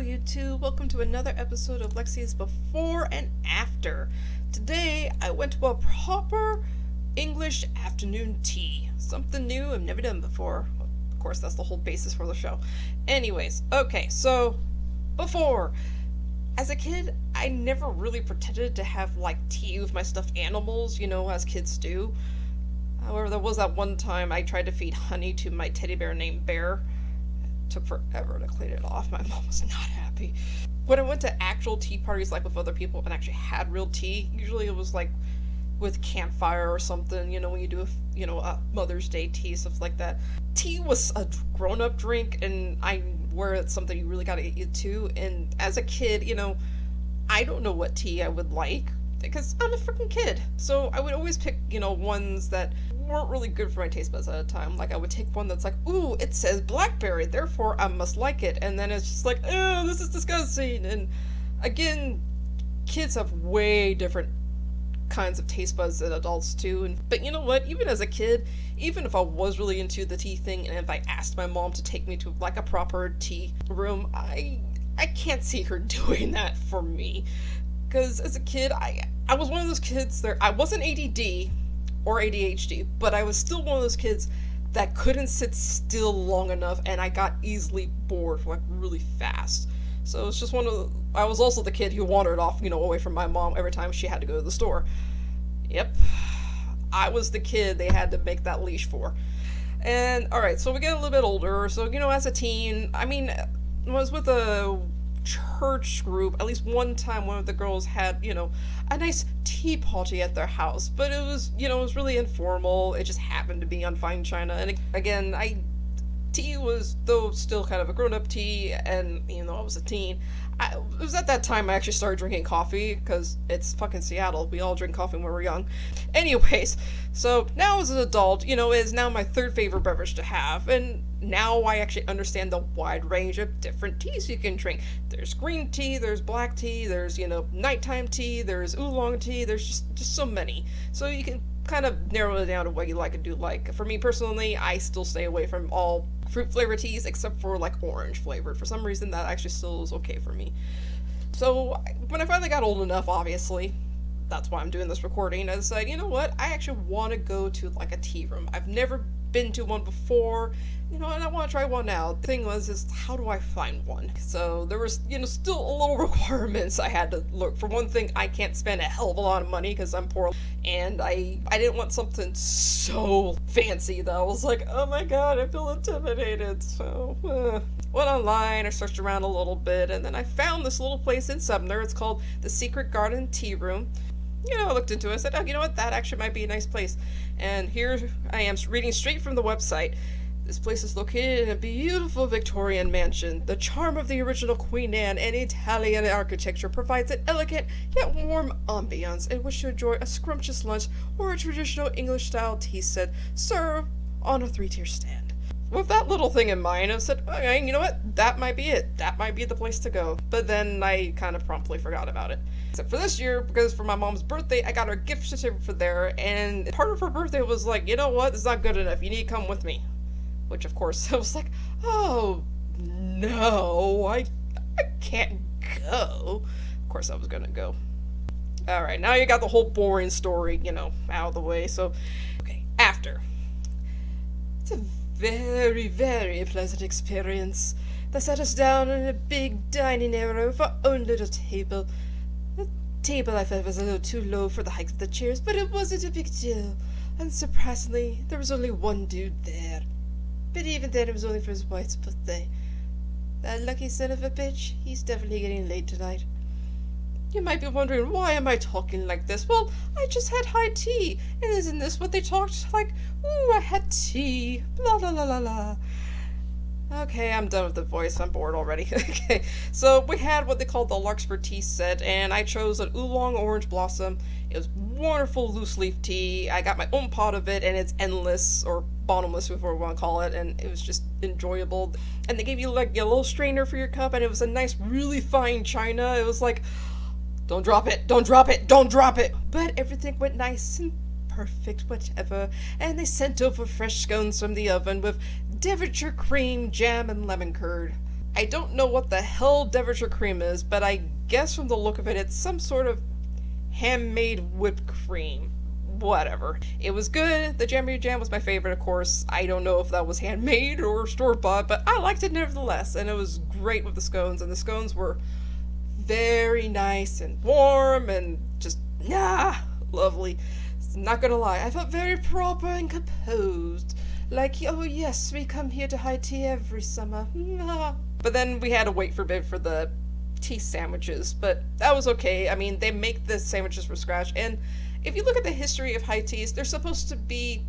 YouTube. Welcome to another episode of Lexi's Before and After. Today, I went to a proper English afternoon tea. Something new I've never done before. Of course, that's the whole basis for the show. Anyways, okay, so, before. As a kid, I never really pretended to have, tea with my stuffed animals, as kids do. However, there was that one time I tried to feed honey to my teddy bear named Bear. Took forever to clean it off. My mom was not happy. When I went to actual tea parties, with other people, and actually had real tea, usually it was with campfire or something, when you do a Mother's Day tea, stuff like that. Tea was a grown-up drink, and it's something you really gotta get used to, and as a kid, I don't know what tea I would like, because I'm a freaking kid. So I would always pick, ones that weren't really good for my taste buds at the time. I would take one that's ooh, it says blackberry, therefore I must like it. And then it's just oh, this is disgusting. And again, kids have way different kinds of taste buds than adults too. But you know what? Even as a kid, even if I was really into the tea thing, and if I asked my mom to take me to a proper tea room, I can't see her doing that for me. Because as a kid, I was one of those kids there. I wasn't ADD or ADHD, but I was still one of those kids that couldn't sit still long enough, and I got easily bored really fast. So it's just I was also the kid who wandered off, away from my mom every time she had to go to the store. Yep. I was the kid they had to make that leash for. And, alright, so we get a little bit older, so, as a teen, I was with a church group. At least one time one of the girls had, a nice tea party at their house, but it was, it was really informal. It just happened to be on fine china, and again, tea was, though, still kind of a grown-up tea, and even though I was a teen, it was at that time I actually started drinking coffee, because it's fucking Seattle. We all drink coffee when we were young. Anyways, so now as an adult, it is now my third favorite beverage to have, and now I actually understand the wide range of different teas you can drink. There's green tea, there's black tea, there's, nighttime tea, there's oolong tea, there's just so many. So you can kind of narrow it down to what you like and do like. For me personally, I still stay away from all fruit flavored teas except for orange flavored. For some reason that actually still is okay for me. So when I finally got old enough, obviously, that's why I'm doing this recording, I decided, you know what, I actually want to go to a tea room. I've never been to one before, and I want to try one now. The thing is how do I find one? So there was, still a little requirements I had to look. For one thing, I can't spend a hell of a lot of money because I'm poor, and I didn't want something so fancy that I was oh my god, I feel intimidated. So, went online, I searched around a little bit, and then I found this little place in Sumner. It's called the Secret Garden Tea Room. I looked into it, I said, oh, you know what, that actually might be a nice place. And here I am reading straight from the website. This place is located in a beautiful Victorian mansion. The charm of the original Queen Anne and Italian architecture provides an elegant yet warm ambiance in which to enjoy a scrumptious lunch or a traditional English-style tea set served on a 3-tier stand. With that little thing in mind, I said, okay, you know what, that might be it. That might be the place to go. But then I kind of promptly forgot about it. Except for this year, because for my mom's birthday, I got her a gift certificate for there, and part of her birthday was you know what, it's not good enough, you need to come with me. Which, of course, I was oh, no, I can't go. Of course I was gonna go. Alright, now you got the whole boring story, out of the way, so, okay, after. It's a very, very pleasant experience. They sat us down in a big dining area with our own little table. The table I felt was a little too low for the height of the chairs, but it wasn't a big deal. And surprisingly, there was only one dude there. But even then, it was only for his wife's birthday. That lucky son of a bitch, he's definitely getting laid tonight. You might be wondering, why am I talking like this? Well, I just had high tea, and isn't this what they talked like? Ooh, I had tea, blah, blah, blah, blah, blah. Okay, I'm done with the voice, I'm bored already. Okay, so we had what they called the Larkspur tea set, and I chose an oolong orange blossom. It was wonderful loose leaf tea. I got my own pot of it, and it's endless, or bottomless, whatever we want to call it, and it was just enjoyable. And they gave you a little strainer for your cup, and it was a nice, really fine china. It was don't drop it, don't drop it, don't drop it! But everything went nice and perfect, whatever, and they sent over fresh scones from the oven with Devonshire cream, jam, and lemon curd. I don't know what the hell Devonshire cream is, but I guess from the look of it, it's some sort of handmade whipped cream. Whatever. It was good. The Jammy Jam was my favorite, of course. I don't know if that was handmade or store-bought, but I liked it nevertheless, and it was great with the scones, and the scones were very nice and warm and just, lovely. Not gonna lie, I felt very proper and composed. Like, oh yes, we come here to high tea every summer. But then we had to wait for a bit for the tea sandwiches, but that was okay. I mean, they make the sandwiches from scratch, and if you look at the history of high teas, they're supposed to be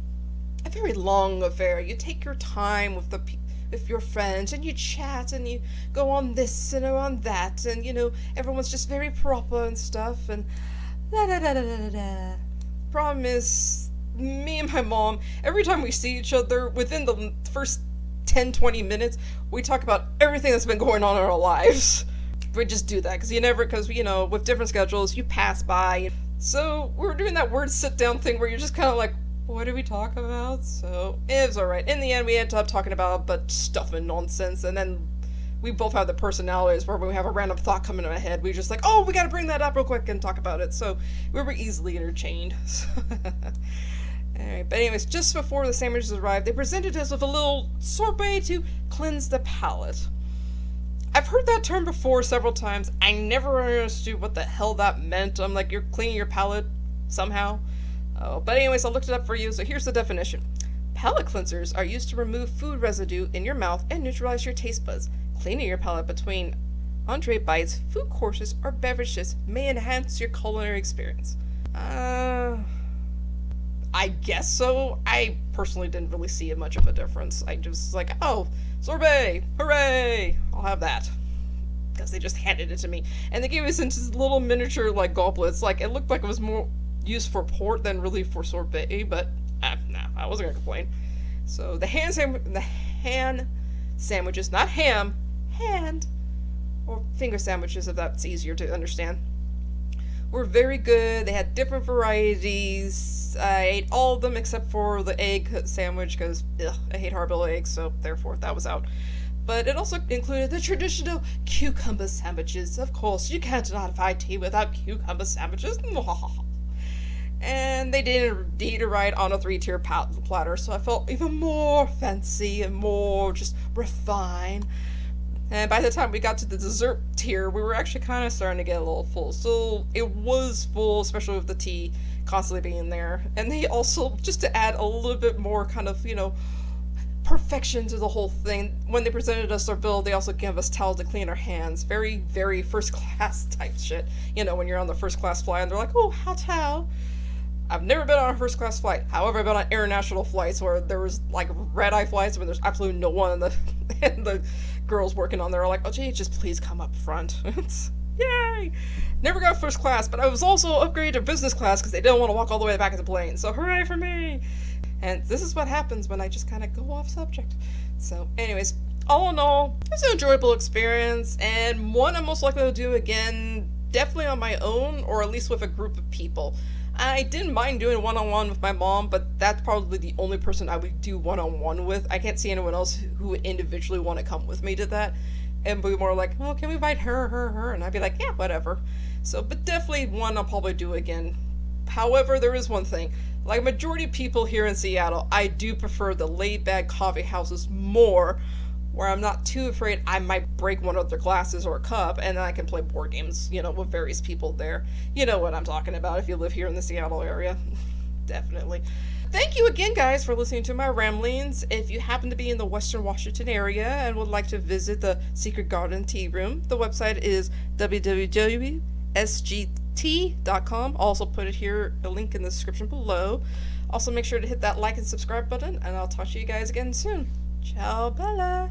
a very long affair. You take your time with your friends, and you chat, and you go on this and on that, and everyone's just very proper and stuff, and da da da da da da. Problem is, me and my mom, every time we see each other, within the first 10-20 minutes, we talk about everything that's been going on in our lives. We just do that, because with different schedules, you pass by. So, we were doing that weird sit-down thing where you're just kind of like, what do we talk about? So, it was alright. In the end, we ended up talking about but stuff and nonsense, and then we both have the personalities where when we have a random thought coming in our head, we just like, oh, we gotta bring that up real quick and talk about it. So, we were easily entertained. Alright, but anyways, just before the sandwiches arrived, they presented us with a little sorbet to cleanse the palate. I've heard that term before several times. I never understood what the hell that meant. I'm like, you're cleaning your palate somehow? Oh, but anyways, I looked it up for you, so here's the definition. Palate cleansers are used to remove food residue in your mouth and neutralize your taste buds. Cleaning your palate between entree bites, food courses, or beverages may enhance your culinary experience. I guess so. I personally didn't really see much of a difference. I just like, oh, sorbet, hooray, I'll have that. Because they just handed it to me. And they gave us into these little miniature, goblets. Like, it looked like it was more used for port than really for sorbet, but, nah, I wasn't gonna complain. So, the hand sandwiches, not ham, hand, or finger sandwiches, if that's easier to understand, were very good. They had different varieties. I ate all of them except for the egg sandwich because I hate hard-boiled eggs, so therefore that was out. But it also included the traditional cucumber sandwiches. Of course, you can't have high tea without cucumber sandwiches. And they did indeed arrive on a 3-tier platter, so I felt even more fancy and more just refined. And by the time we got to the dessert tier, we were actually kind of starting to get a little full. So it was full, especially with the tea constantly being there. And they also, just to add a little bit more kind of, perfection to the whole thing, when they presented us our bill, they also gave us towels to clean our hands. Very, very first class type shit. When you're on the first class flight and they're like, oh, hot towel. I've never been on a first class flight. However, I've been on international flights where there was red-eye flights when there's absolutely no one and the girls working on there are like, oh gee, just please come up front. Yay! Never got first class, but I was also upgraded to business class because they didn't want to walk all the way back of the plane. So hooray for me! And this is what happens when I just kind of go off subject. So anyways, all in all, it was an enjoyable experience and one I'm most likely to do again, definitely on my own or at least with a group of people. I didn't mind doing one-on-one with my mom, but that's probably the only person I would do one-on-one with. I can't see anyone else who would individually want to come with me to that. And be more like, oh, can we invite her? And I'd be like, yeah, whatever. So, but definitely one I'll probably do again. However, there is one thing. Like majority of people here in Seattle, I do prefer the laid-back coffee houses more, where I'm not too afraid I might break one of their glasses or a cup, and then I can play board games, with various people there. You know what I'm talking about if you live here in the Seattle area. Definitely. Thank you again, guys, for listening to my ramblings. If you happen to be in the Western Washington area and would like to visit the Secret Garden Tea Room, the website is www.sgt.com. I'll also put it here, a link in the description below. Also, make sure to hit that like and subscribe button, and I'll talk to you guys again soon. Ciao, Bella!